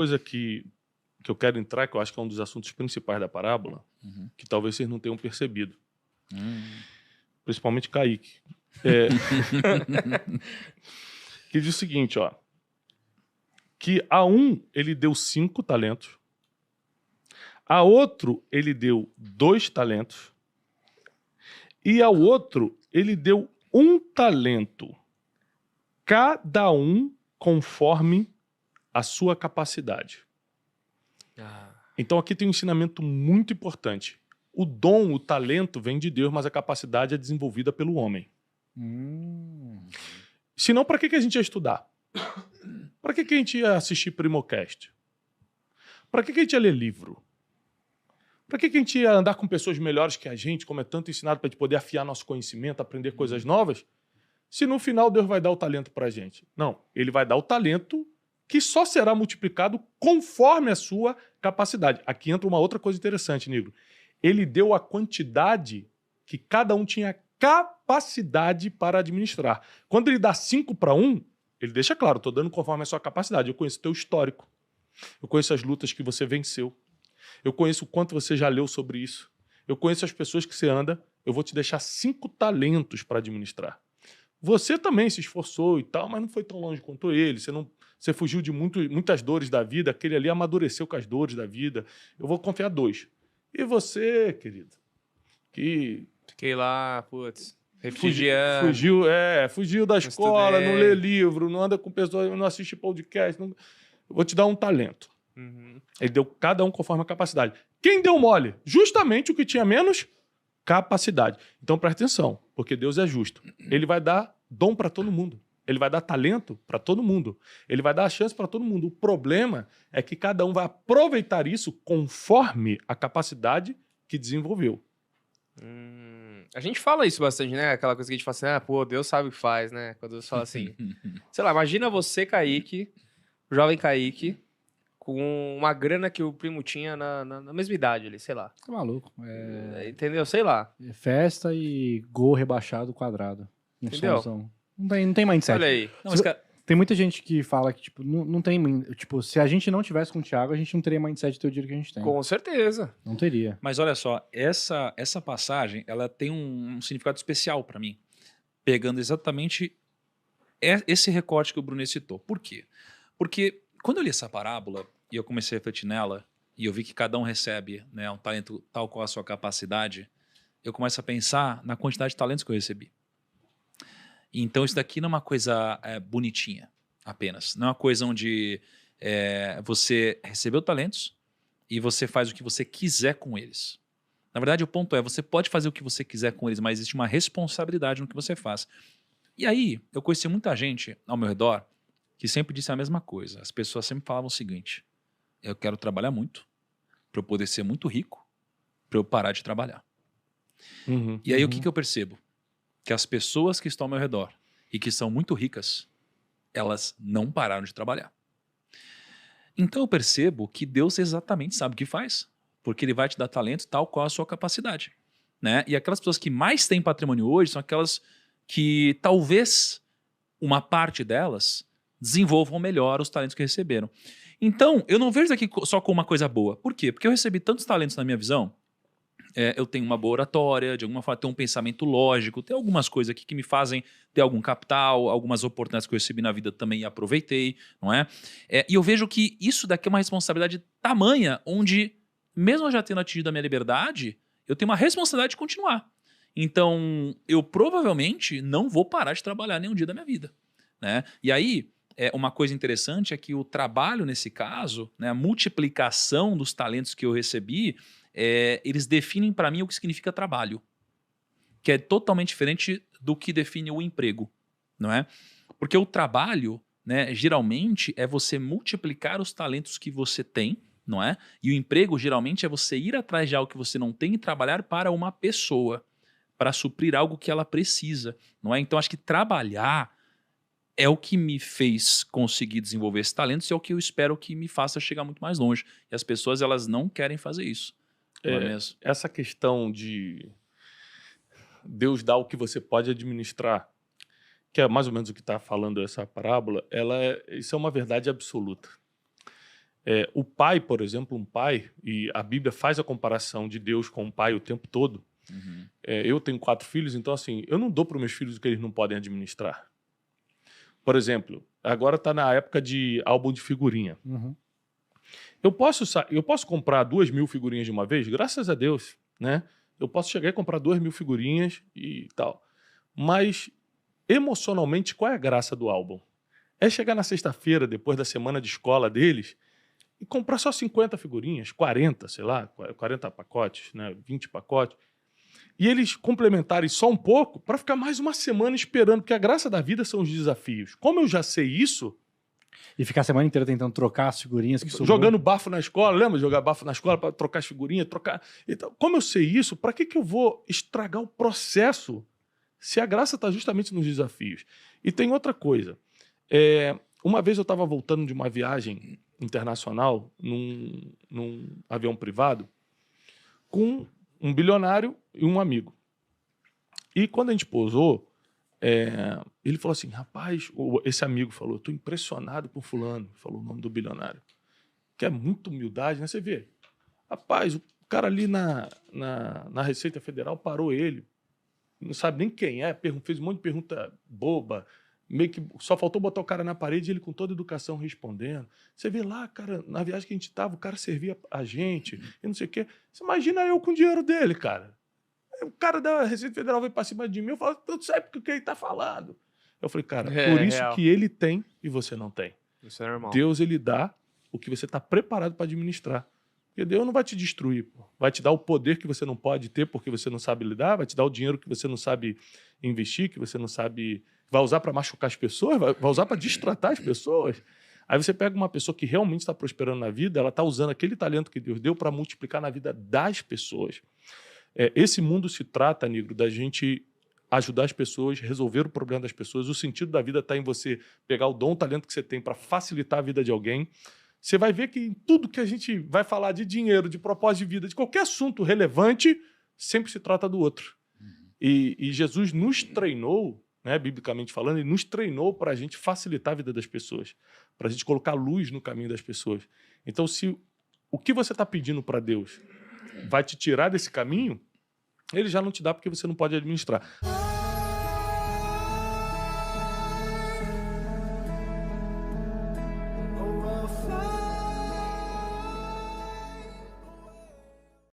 coisa que eu quero entrar, que eu acho que é um dos assuntos principais da parábola, que talvez vocês não tenham percebido. Principalmente Kaique. Que diz o seguinte, ó. Que a um ele deu 5 talentos, a outro ele deu 2 talentos, e ao outro ele deu 1 talento, cada um conforme a sua capacidade. Então aqui tem um ensinamento muito importante. O dom, o talento vem de Deus, mas a capacidade é desenvolvida pelo homem. Senão, para que a gente ia estudar? Para que a gente ia assistir Primocast? Para que a gente ia ler livro? Para que a gente ia andar com pessoas melhores que a gente, como é tanto ensinado para a gente poder afiar nosso conhecimento, aprender coisas novas, se no final Deus vai dar o talento para a gente? Não, ele vai dar o talento que só será multiplicado conforme a sua capacidade. Aqui entra uma outra coisa interessante, Negro. Ele deu a quantidade que cada um tinha capacidade para administrar. Quando ele dá 5 para 1, ele deixa claro, estou dando conforme a sua capacidade. Eu conheço o teu histórico. Eu conheço as lutas que você venceu. Eu conheço o quanto você já leu sobre isso. Eu conheço as pessoas que você anda. Eu vou te deixar 5 talentos para administrar. Você também se esforçou e tal, mas não foi tão longe quanto ele. Você fugiu de muitas dores da vida. Aquele ali amadureceu com as dores da vida. Eu vou confiar 2. E você, querido, que... Fiquei lá, putz, refugiando. Fugiu da escola, não lê livro, não anda com pessoas, não assiste podcast. Eu vou te dar 1 talento. Ele deu cada um conforme a capacidade. Quem deu mole? Justamente o que tinha menos capacidade. Então presta atenção, porque Deus é justo. Ele vai dar dom para todo mundo. Ele vai dar talento para todo mundo. Ele vai dar a chance para todo mundo. O problema é que cada um vai aproveitar isso conforme a capacidade que desenvolveu. A gente fala isso bastante, né? Aquela coisa que a gente fala assim, pô, Deus sabe o que faz, né? Quando Deus fala assim, sei lá, imagina você, Kaique, o jovem Kaique, com uma grana que o primo tinha na mesma idade ali, sei lá. Tá maluco. Entendeu? Sei lá. Festa e gol rebaixado quadrado. Entendeu? Não tem mindset. Olha aí. Não, mas, cara, Tem muita gente que fala que, tipo, não tem... Tipo, se a gente não tivesse com o Thiago, a gente não teria mindset de ter o dinheiro que a gente tem. Com certeza. Não teria. mas olha só, essa passagem, ela tem um significado especial para mim, pegando exatamente esse recorte que o Brunet citou. Por quê? Porque quando eu li essa parábola e eu comecei a refletir nela, e eu vi que cada um recebe, né, um talento tal qual a sua capacidade, eu começo a pensar na quantidade de talentos que eu recebi. Então isso daqui não é uma coisa bonitinha apenas. Não é uma coisa onde você recebeu talentos e você faz o que você quiser com eles. Na verdade, o ponto é, você pode fazer o que você quiser com eles, mas existe uma responsabilidade no que você faz. E aí, eu conheci muita gente ao meu redor que sempre disse a mesma coisa. As pessoas sempre falavam o seguinte: eu quero trabalhar muito para eu poder ser muito rico, para eu parar de trabalhar. E aí, o que eu percebo? Que as pessoas que estão ao meu redor e que são muito ricas, elas não pararam de trabalhar. Então eu percebo que Deus exatamente sabe o que faz, porque Ele vai te dar talento tal qual a sua capacidade, né? E aquelas pessoas que mais têm patrimônio hoje são aquelas que talvez uma parte delas desenvolvam melhor os talentos que receberam. Então eu não vejo isso aqui só como uma coisa boa. Por quê? Porque eu recebi tantos talentos na minha visão. Eu tenho uma boa oratória, de alguma forma tenho um pensamento lógico, tem algumas coisas aqui que me fazem ter algum capital, algumas oportunidades que eu recebi na vida também aproveitei, não é? E eu vejo que isso daqui é uma responsabilidade tamanha, onde, mesmo eu já tendo atingido a minha liberdade, eu tenho uma responsabilidade de continuar. Então, eu provavelmente não vou parar de trabalhar nenhum dia da minha vida, né? E aí, uma coisa interessante é que o trabalho, nesse caso, né, a multiplicação dos talentos que eu recebi, eles definem para mim o que significa trabalho, que é totalmente diferente do que define o emprego, não é? Porque o trabalho, né, geralmente é você multiplicar os talentos que você tem, não é? E o emprego geralmente é você ir atrás de algo que você não tem e trabalhar para uma pessoa, para suprir algo que ela precisa, não é? Então acho que trabalhar é o que me fez conseguir desenvolver esses talentos e é o que eu espero que me faça chegar muito mais longe. E as pessoas, elas não querem fazer isso. Não é mesmo? Essa questão de Deus dar o que você pode administrar, que é mais ou menos o que está falando essa parábola, isso é uma verdade absoluta. O pai, por exemplo, um pai, e a Bíblia faz a comparação de Deus com o pai o tempo todo. Eu tenho 4 filhos, então assim, eu não dou para os meus filhos o que eles não podem administrar. Por exemplo, agora está na época de álbum de figurinha. Eu posso comprar 2.000 figurinhas de uma vez? Graças a Deus, né? Eu posso chegar e comprar 2.000 figurinhas e tal. Mas, emocionalmente, qual é a graça do álbum? É chegar na sexta-feira, depois da semana de escola deles, e comprar só 50 figurinhas, 40, sei lá, 40 pacotes, né? 20 pacotes. E eles complementarem só um pouco para ficar mais uma semana esperando, porque a graça da vida são os desafios. Como eu já sei isso... E ficar a semana inteira tentando trocar as figurinhas que sobrou. Jogando bafo na escola, lembra de jogar bafo na escola para trocar as figurinhas, trocar... Então, como eu sei isso, para que eu vou estragar o processo se a graça está justamente nos desafios? E tem outra coisa. Uma vez eu estava voltando de uma viagem internacional num avião privado com um bilionário e um amigo. E quando a gente pousou, ele falou assim, rapaz, esse amigo falou, eu estou impressionado com fulano, falou o nome do bilionário, que é muita humildade, né? Você vê, rapaz, o cara ali na Receita Federal parou ele, não sabe nem quem é, fez um monte de pergunta boba, meio que só faltou botar o cara na parede e ele com toda a educação respondendo. Você vê lá, cara, na viagem que a gente estava, o cara servia a gente e não sei o quê. Você imagina eu com o dinheiro dele, cara. O cara da Receita Federal veio para cima de mim, eu falo, tu sabe o que ele tá falando. Eu falei, cara, por isso real. que ele tem e você não tem. Isso é normal. Deus, ele dá o que você está preparado para administrar. Porque Deus não vai te destruir, pô. Vai te dar o poder que você não pode ter porque você não sabe lidar, vai te dar o dinheiro que você não sabe investir, que você não sabe... Vai usar para machucar as pessoas, vai usar para destratar as pessoas. Aí você pega uma pessoa que realmente está prosperando na vida, ela está usando aquele talento que Deus deu para multiplicar na vida das pessoas. Esse mundo se trata, Negro, da gente ajudar as pessoas, resolver o problema das pessoas. O sentido da vida está em você pegar o dom, o talento que você tem para facilitar a vida de alguém. Você vai ver que em tudo que a gente vai falar de dinheiro, de propósito de vida, de qualquer assunto relevante, sempre se trata do outro. E Jesus nos treinou, né, biblicamente falando, ele nos treinou para a gente facilitar a vida das pessoas, para a gente colocar luz no caminho das pessoas. Então, se o que você está pedindo para Deus vai te tirar desse caminho, ele já não te dá porque você não pode administrar.